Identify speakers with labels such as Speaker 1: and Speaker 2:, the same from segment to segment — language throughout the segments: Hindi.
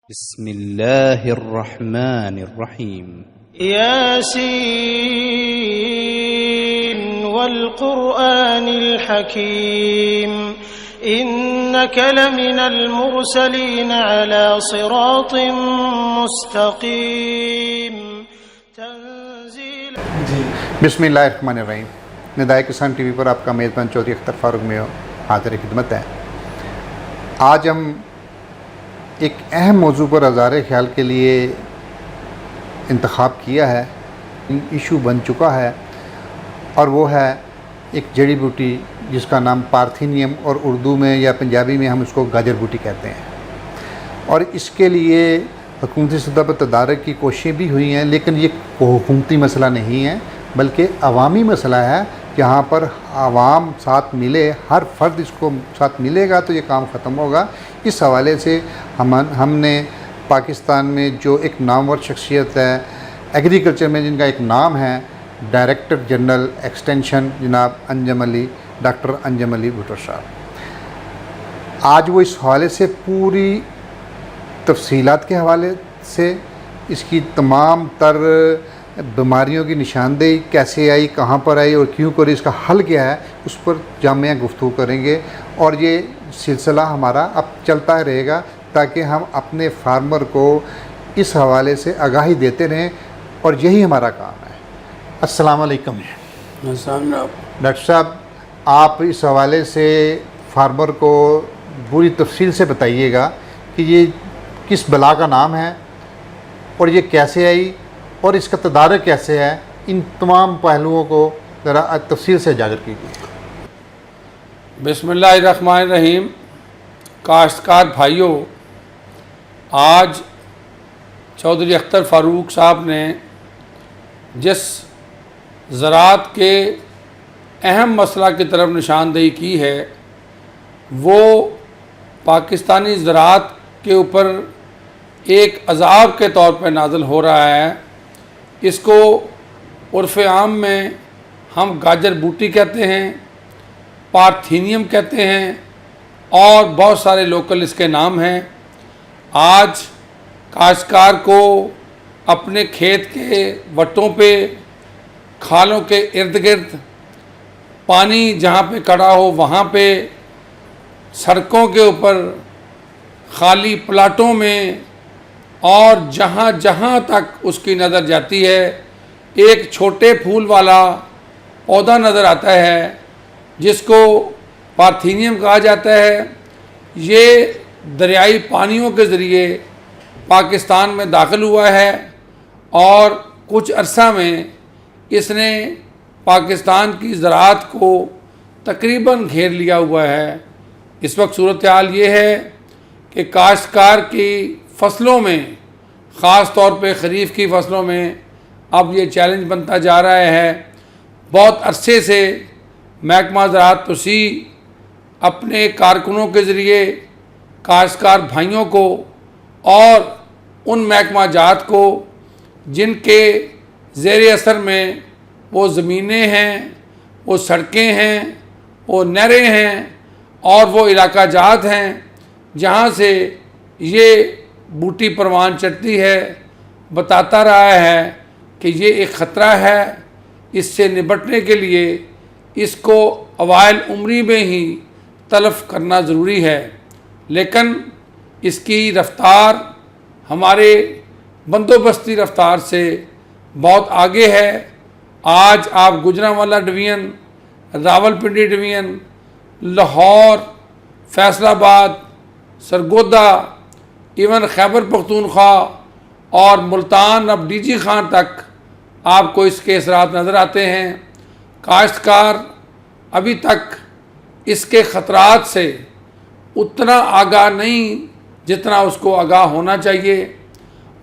Speaker 1: बिस्मिल्लाहिर्रहमानिर्रहीम।
Speaker 2: यासीन वल क़ुरआनिल हकीम इन्नका लमिनल मुरसलीन अला सिरातिम मुस्तक़ीम तंज़ील।
Speaker 3: बिस्मिल्लाहिर्रहमानिर्रहीम। निदाए किसान टीवी पर आपका मेज़बान चौधरी अख्तर फारूक में हाज़िर खिदमत है। आज हम एक अहम मौजू पर आज़ार ख्याल के लिए इंतखाब किया है, इशू बन चुका है, और वो है एक जड़ी बूटी जिसका नाम पार्थेनियम, और उर्दू में या पंजाबी में हम उसको गाजर बूटी कहते हैं। और इसके लिए हुकूमती सतह पर तदारक की कोशिशें भी हुई हैं, लेकिन ये हुकूमती मसला नहीं है बल्कि अवामी मसला है। जहाँ पर आवाम साथ मिले, हर फर्द इसको साथ मिलेगा तो ये काम ख़त्म होगा। इस हवाले से हमने पाकिस्तान में जो एक नामवर शख्सियत है एग्रीकल्चर में, जिनका एक नाम है डायरेक्टर जनरल एक्सटेंशन जनाब अंजम अली, डॉक्टर अंजम अली भुट्टो साहब, आज वो इस हवाले से पूरी तफसीलात के हवाले से इसकी तमाम तर बीमारियों की निशानदेही कैसे आई, कहाँ पर आई और क्यों करी, इसका हल क्या है, उस पर जामिया गुफ्तगू करेंगे। और ये सिलसिला हमारा अब चलता रहेगा ताकि हम अपने फार्मर को इस हवाले से आगाही देते रहें, और यही हमारा काम है। अस्सलाम वालेकुम डॉक्टर साहब, आप इस हवाले से फार्मर को पूरी तफसील से बताइएगा कि ये किस बला का नाम है और ये कैसे आई और इसका तदारक कैसे है। इन तमाम पहलुओं को ज़रा तफसील से उजागर कीजिए।
Speaker 4: बिस्मिल्लाहिर्रहमानिर्रहीम। काश्तकार भाइयों, आज चौधरी अख्तर फ़ारूक साहब ने जिस ज़राअत के अहम मसला की तरफ निशानदेही की है, वो पाकिस्तानी ज़राअत के ऊपर एक अज़ाब के तौर पर नाज़िल हो रहा है। इसको उर्फ़ आम में हम गाजर बूटी कहते हैं, पार्थेनियम कहते हैं, और बहुत सारे लोकल इसके नाम हैं। आज काश्तकार को अपने खेत के वटों पे, खालों के इर्द गिर्द, पानी जहाँ पे खड़ा हो वहाँ पे, सड़कों के ऊपर, खाली प्लाटों में, और जहाँ जहाँ तक उसकी नज़र जाती है एक छोटे फूल वाला पौधा नज़र आता है जिसको पार्थेनियम कहा जाता है। ये दरियाई पानियों के ज़रिए पाकिस्तान में दाखिल हुआ है और कुछ अरसा में इसने पाकिस्तान की ज़राअत को तकरीबन घेर लिया हुआ है। इस वक्त सूरत हाल ये है कि काश्तकार की फ़सलों में, ख़ास तौर पे ख़रीफ़ की फ़सलों में अब ये चैलेंज बनता जा रहा है। बहुत अरसे से महकमा ज़राअत तुसी अपने कारकुनों के ज़रिए काश्तकार भाइयों को और उन महकमा जात को जिनके ज़ेर असर में वो ज़मीनें हैं, वो सड़कें हैं, वो नहरें हैं और वो इलाका जात हैं जहाँ से ये बूटी परवान चढ़ती है, बताता रहा है कि ये एक ख़तरा है। इससे निपटने के लिए इसको अवाइल उम्री में ही तलफ़ करना ज़रूरी है, लेकिन इसकी रफ़्तार हमारे बंदोबस्ती रफ़्तार से बहुत आगे है। आज आप Gujranwala division, Rawalpindi division, Lahore, Faisalabad, Sargodha, even Khyber Pakhtunkhwa और मुल्तान, अब डीजी खान तक आपको इसके असरात नज़र आते हैं। काश्तकार अभी तक इसके ख़तरात से उतना आगाह नहीं जितना उसको आगाह होना चाहिए।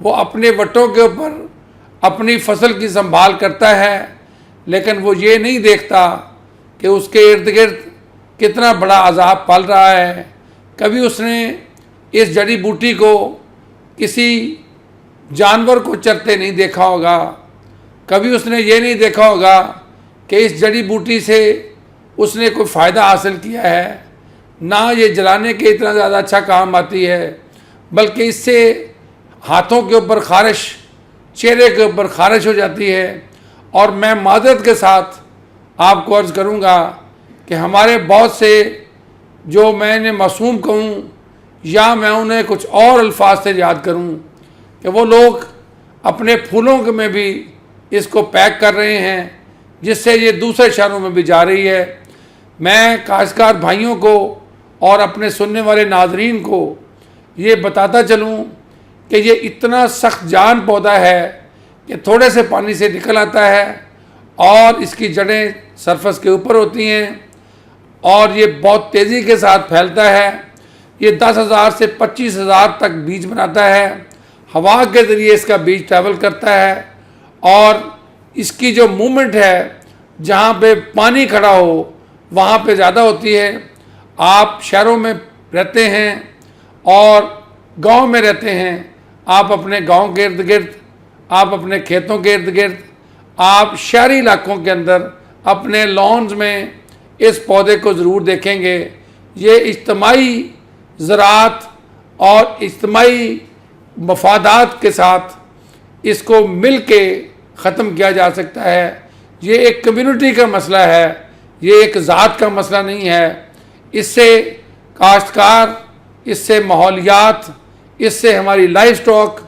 Speaker 4: वो अपने वटों के ऊपर अपनी फसल की संभाल करता है, लेकिन वो ये नहीं देखता कि उसके इर्द गिर्द कितना बड़ा अज़ाब पल रहा है। कभी उसने इस जड़ी बूटी को किसी जानवर को चरते नहीं देखा होगा, कभी उसने ये नहीं देखा होगा कि इस जड़ी बूटी से उसने कोई फ़ायदा हासिल किया है। ना ये जलाने के इतना ज़्यादा अच्छा काम आती है, बल्कि इससे हाथों के ऊपर खारिश, चेहरे के ऊपर खारिश हो जाती है। और मैं मादरत के साथ आपको अर्ज़ करूँगा कि हमारे बहुत से जो मैंने मासूम कहूँ या मैं उन्हें कुछ और अल्फाज से याद करूँ कि वो लोग अपने फूलों के में भी इसको पैक कर रहे हैं, जिससे ये दूसरे शहरों में भी जा रही है। मैं काश्तकार भाइयों को और अपने सुनने वाले नाजरीन को ये बताता चलूँ कि ये इतना सख्त जान पौधा है कि थोड़े से पानी से निकल आता है और इसकी जड़ें सरफेस के ऊपर होती हैं और ये बहुत तेज़ी के साथ फैलता है। ये 10,000 से 25,000 तक बीज बनाता है। हवा के ज़रिए इसका बीज ट्रैवल करता है और इसकी जो मूवमेंट है, जहाँ पे पानी खड़ा हो वहाँ पे ज़्यादा होती है। आप शहरों में रहते हैं और गांव में रहते हैं, आप अपने गांव के इर्द गिर्द, आप अपने खेतों के इर्द गिर्द, आप शहरी इलाकों के अंदर अपने लॉन्स में इस पौधे को ज़रूर देखेंगे। ये इज्तिमाई ज़राअत और इज्तिमाई मफादात के साथ इसको मिल के ख़त्म किया जा सकता है। ये एक कम्युनिटी का मसला है, ये एक ज़ात का मसला नहीं है। इससे काश्तकार, इससे माहौलियात, इससे हमारी लाइफ स्टॉक,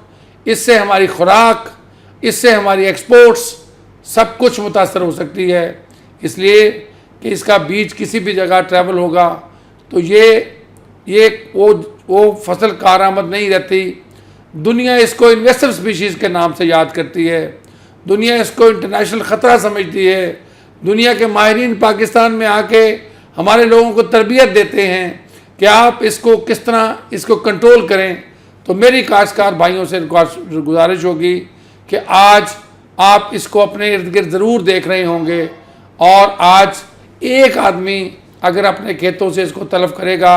Speaker 4: इससे हमारी खुराक, इससे हमारी एक्सपोर्ट्स सब कुछ मुतासर हो सकती है। इसलिए कि इसका बीज किसी भी जगह ट्रैवल होगा तो ये वो फसल कारआमद नहीं रहती। दुनिया इसको इन्वेसिव स्पीशीज़ के नाम से याद करती है, दुनिया इसको इंटरनेशनल ख़तरा समझती है। दुनिया के माहिरीन पाकिस्तान में आके हमारे लोगों को तरबियत देते हैं कि आप इसको किस तरह इसको कंट्रोल करें। तो मेरी काश्तकार भाइयों से गुजारिश होगी कि आज आप इसको अपने इर्द गिर्द ज़रूर देख रहे होंगे और आज एक आदमी अगर अपने खेतों से इसको तलब करेगा,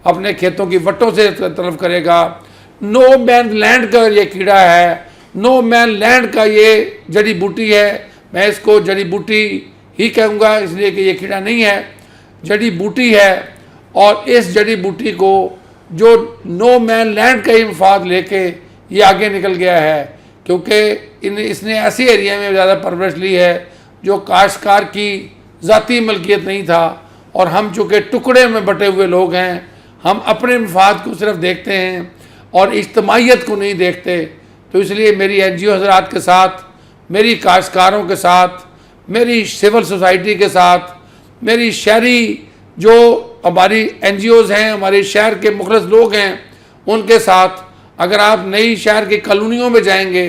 Speaker 4: अपने खेतों की वट्टों से तलब करेगा, नो मैन लैंड का ये कीड़ा है, नो मैन लैंड का ये जड़ी बूटी है। मैं इसको जड़ी बूटी ही कहूँगा इसलिए कि ये कीड़ा नहीं है, जड़ी बूटी है। और इस जड़ी बूटी को जो नो मैन लैंड का ही मफाद लेके ये आगे निकल गया है, क्योंकि इसने ऐसी एरिया में ज़्यादा परवरिश ली है जो काश्तकार की ज़ाती मलकियत नहीं था। और हम चूँकि टुकड़े में बटे हुए लोग हैं, हम अपने मफाद को सिर्फ देखते हैं और इज्तिमाइयत को नहीं देखते। तो इसलिए मेरी NGO हज़रात के साथ, मेरी काश्तकारों के साथ, मेरी सिविल सोसाइटी के साथ, मेरी शहरी जो हमारी NGOs हैं, हमारे शहर के मुखलस लोग हैं, उनके साथ अगर आप नई शहर की कॉलोनियों में जाएंगे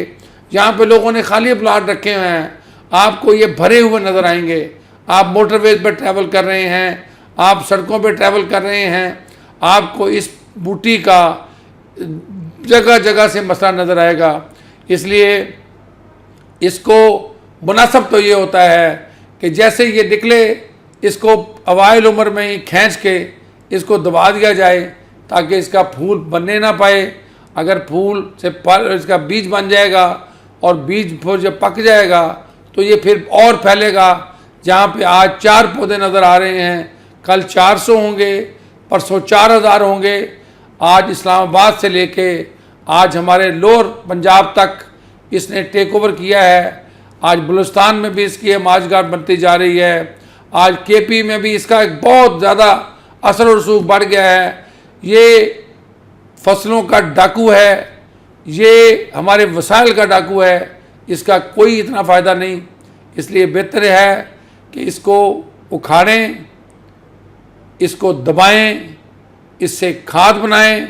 Speaker 4: जहाँ पे लोगों ने खाली प्लाट रखे हुए हैं, आपको ये भरे हुए नज़र आएंगे। आप मोटरवेज पर ट्रैवल कर रहे हैं, आप सड़कों पर ट्रैवल कर रहे हैं, आपको इस बूटी का जगह जगह से मसला नज़र आएगा। इसलिए इसको मुनासिब तो ये होता है कि जैसे ये निकले इसको अवाइल उम्र में ही खींच के इसको दबा दिया जाए ताकि इसका फूल बनने ना पाए। अगर फूल से इसका बीज बन जाएगा और बीज फिर जब पक जाएगा तो ये फिर और फैलेगा। जहाँ पे आज 4 पौधे नज़र आ रहे हैं, कल 400 होंगे, परसों 4,000 होंगे। आज इस्लामाबाद से लेके आज हमारे लोअर पंजाब तक इसने टेक ओवर किया है। आज बलूचिस्तान में भी इसकी माजगार बनती जा रही है। आज KP में भी इसका एक बहुत ज़्यादा असर और रसूख बढ़ गया है। ये फसलों का डाकू है, ये हमारे वसाइल का डाकू है, इसका कोई इतना फ़ायदा नहीं। इसलिए बेहतर है कि इसको उखाड़ें, इसको दबाएं, इससे खाद बनाएं,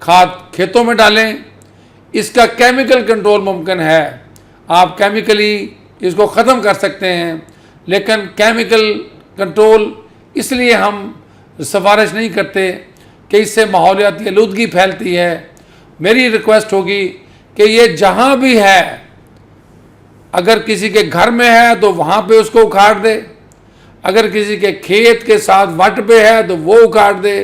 Speaker 4: खाद खेतों में डालें। इसका केमिकल कंट्रोल मुमकिन है, आप केमिकली इसको ख़त्म कर सकते हैं, लेकिन केमिकल कंट्रोल इसलिए हम सिफारिश नहीं करते कि इससे माहौलियाती आलूदगी फैलती है। मेरी रिक्वेस्ट होगी कि ये जहाँ भी है, अगर किसी के घर में है तो वहाँ पे उसको उखाड़ दे, अगर किसी के खेत के साथ वट पे है तो वो उखाड़ दे,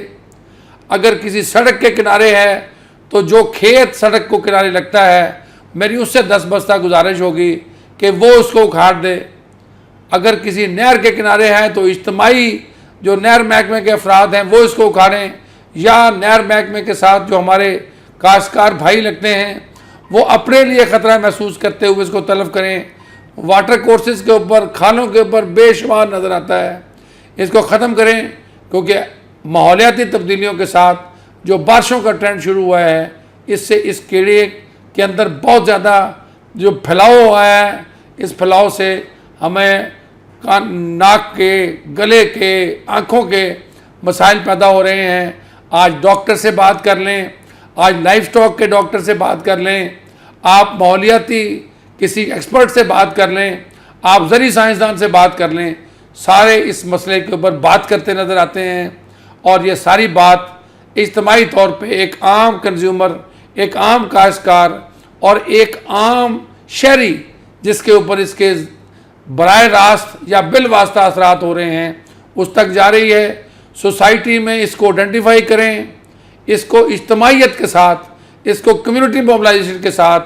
Speaker 4: अगर किसी सड़क के किनारे है तो जो खेत सड़क को किनारे लगता है, मेरी उससे 10 बस्ता गुजारिश होगी कि वो उसको उखाड़ दे। अगर किसी नहर के किनारे है तो इज्तिमाई जो नहर महकमे के अफराद हैं वो इसको उखाड़ें, या नहर महकमे के साथ जो हमारे काश्तकार भाई लगते हैं वो अपने लिए ख़तरा महसूस करते हुए इसको तलब करें। वाटर कोर्सेज के ऊपर, खालों के ऊपर बेशुमार नज़र आता है। इसको ख़त्म करें, क्योंकि माहौलियाती तब्दीलियों के साथ जो बारिशों का ट्रेंड शुरू हुआ है, इससे इस कीड़े के अंदर बहुत ज़्यादा जो फैलाव हुआ है, इस फैलाव से हमें नाक के, गले के, आँखों के मसाइल पैदा हो रहे हैं। आज डॉक्टर से बात कर लें, आज लाइफ स्टॉक के डॉक्टर से बात कर लें, आप माहौलियाती किसी एक्सपर्ट से बात कर लें, आप ज़री साइंसदान से बात कर लें, सारे इस मसले के ऊपर बात करते नज़र आते हैं। और ये सारी बात इज्तिमाई तौर पे एक आम कंज्यूमर, एक आम काश्तकार और एक आम शहरी जिसके ऊपर इसके बराह रास्त या बिल वास्ता असरात हो रहे हैं, उस तक जा रही है। सोसाइटी में इसको आइडेंटिफाई करें, इसको इज्तिमाइयत के साथ, इसको कम्युनिटी मोबिलाइजेशन के साथ,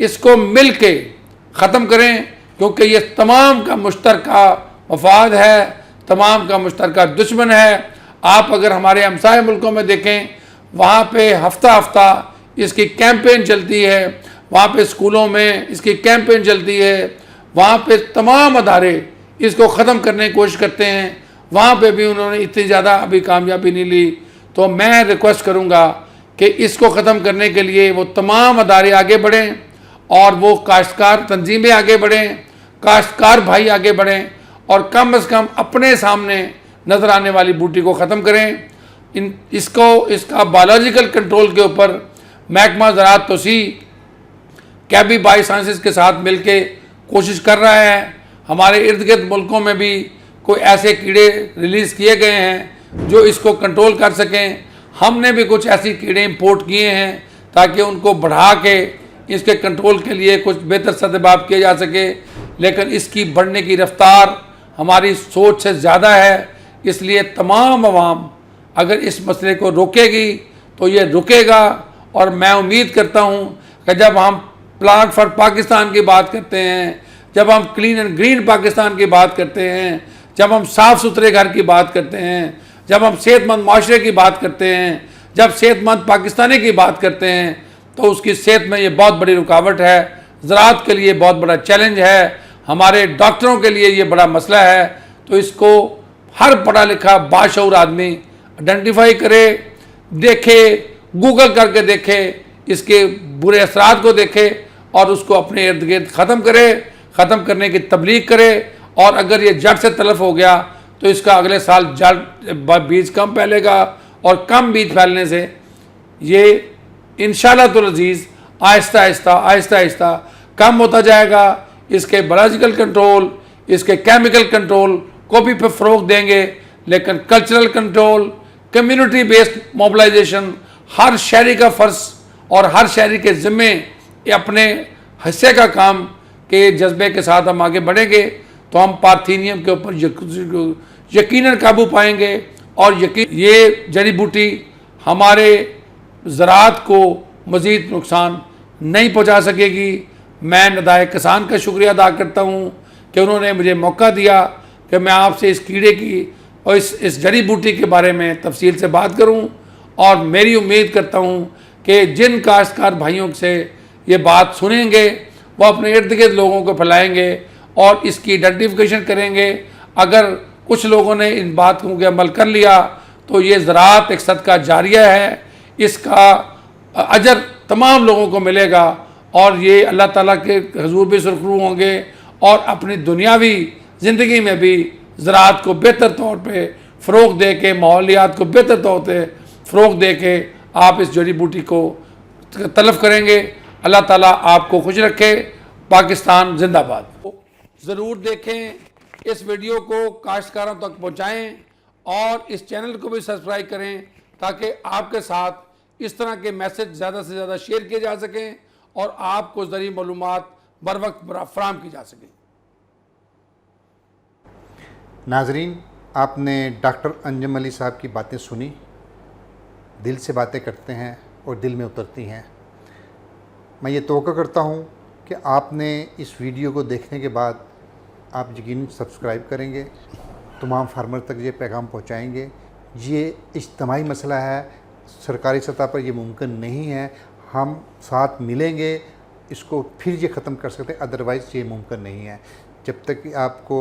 Speaker 4: इसको मिल के ख़त्म करें, क्योंकि ये तमाम का मुश्तरका मफाद है, तमाम का मुश्तरका दुश्मन है। आप अगर हमारे हमसाय मुल्कों में देखें, वहाँ पे हफ्ता हफ्ता इसकी कैंपेन चलती है, वहाँ पे स्कूलों में इसकी कैंपेन चलती है, वहाँ पे तमाम अदारे इसको ख़त्म करने की कोशिश करते हैं। वहाँ पे भी उन्होंने इतनी ज़्यादा अभी कामयाबी नहीं ली। तो मैं रिक्वेस्ट करूँगा कि इसको ख़त्म करने के लिए वो तमाम अदारे आगे बढ़ें और वो काश्तकार तंजीमें आगे बढ़ें, काश्तकार भाई आगे बढ़ें और कम से कम अपने सामने नज़र आने वाली बूटी को ख़त्म करें। इसका बायोलॉजिकल कंट्रोल के ऊपर महकमा ज़राअत तोसी कैबी बायो साइंसेस के साथ मिलके कोशिश कर रहा है। हमारे इर्द गिर्द मुल्कों में भी कोई ऐसे कीड़े रिलीज़ किए गए हैं जो इसको कंट्रोल कर सकें। हमने भी कुछ ऐसी कीड़े इंपोर्ट किए हैं ताकि उनको बढ़ा के इसके कंट्रोल के लिए कुछ बेहतर सदबाब किया जा सके, लेकिन इसकी बढ़ने की रफ्तार हमारी सोच से ज़्यादा है। इसलिए तमाम अवाम अगर इस मसले को रोकेगी तो ये रुकेगा। और मैं उम्मीद करता हूँ कि जब हम प्लान फॉर पाकिस्तान की बात करते हैं, जब हम क्लीन एंड ग्रीन पाकिस्तान की बात करते हैं, जब हम साफ़ सुथरे घर की बात करते हैं, जब हम सेहतमंद माशरे की बात करते हैं, जब सेहतमंद पाकिस्तानी की बात करते हैं, तो उसकी सेहत में ये बहुत बड़ी रुकावट है। ज़राअत के लिए बहुत बड़ा चैलेंज है, हमारे डॉक्टरों के लिए ये बड़ा मसला है। तो इसको हर पढ़ा लिखा बाशऊर आदमी आइडेंटिफाई करे, देखे, गूगल करके देखे, इसके बुरे असरात को देखे और उसको अपने इर्द गिर्द ख़त्म करे, ख़त्म करने की तबलीग करे। और अगर ये जड़ से तलफ हो गया तो इसका अगले साल जड़ बीज कम फैलेगा और कम बीज फैलने से ये इंशाअल्लाह तो अज़ीज़ आहिस्ता आहिस्ता कम होता जाएगा। इसके बायोलॉजिकल कंट्रोल, इसके केमिकल कंट्रोल को भी पे फ़रोग़ देंगे, लेकिन cultural control, community based mobilisation हर शहरी का फ़र्ज़ और हर शहरी के ज़िम्मे अपने हिस्से का काम के जज्बे के साथ हम आगे बढ़ेंगे तो हम पार्थीनियम के ऊपर यकीनन काबू पाएंगे। और ये जड़ी बूटी हमारे ज़राअत को मज़ीद नुकसान नहीं पहुंचा सकेगी। मैं नदाए किसान का शुक्रिया अदा करता हूं कि उन्होंने मुझे मौका दिया कि मैं आपसे इस कीड़े की और इस जड़ी बूटी के बारे में तफसील से बात करूं। और मेरी उम्मीद करता हूं कि जिन काश्तकार भाइयों से ये बात सुनेंगे वो अपने इर्द गिर्द लोगों को फैलाएँगे और इसकी आइडेंटिफिकेशन करेंगे। अगर कुछ लोगों ने इन बातों के अमल कर लिया तो ये ज़राअत एक सदका जारिया है, इसका अजर तमाम लोगों को मिलेगा और ये अल्लाह ताला के हुजूर भी सुरखरू होंगे और अपनी दुनियावी ज़िंदगी में भी ज़राअत को बेहतर तौर पे फ़रोग़ दे के, माहौलियात को बेहतर तौर पे फ़रोग़ दे के आप इस जड़ी बूटी को तलब करेंगे। अल्लाह ताला आपको खुश रखे। पाकिस्तान जिंदाबाद। ज़रूर देखें इस वीडियो को, काश्तकारों तक पहुँचाएँ और इस चैनल को भी सब्सक्राइब करें ताकि आपके साथ इस तरह के मैसेज ज़्यादा से ज़्यादा शेयर किए जा सकें और आपको ज़रूरी मालूमात बर वक्त फराहम की जा सकें।
Speaker 3: नाजरीन, आपने डॉक्टर अंजुम अली साहब की बातें सुनी। दिल से बातें करते हैं और दिल में उतरती हैं। मैं ये तवक्को करता हूँ कि आपने इस वीडियो को देखने के बाद आप यकीनन सब्सक्राइब करेंगे, तमाम फार्मर तक ये पैगाम पहुँचाएँगे। ये इज्तिमाई मसला है, सरकारी सतह पर ये मुमकिन नहीं है। हम साथ मिलेंगे, इसको फिर ये ख़त्म कर सकते हैं, अदरवाइज़ ये मुमकिन नहीं है। जब तक कि आपको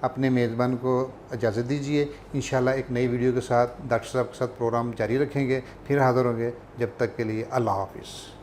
Speaker 3: अपने मेज़बान को इजाज़त दीजिए, इंशाल्लाह एक नई वीडियो के साथ डॉक्टर साहब के साथ प्रोग्राम जारी रखेंगे, फिर हाज़िर होंगे। जब तक के लिए अल्लाह हाफ़िज़।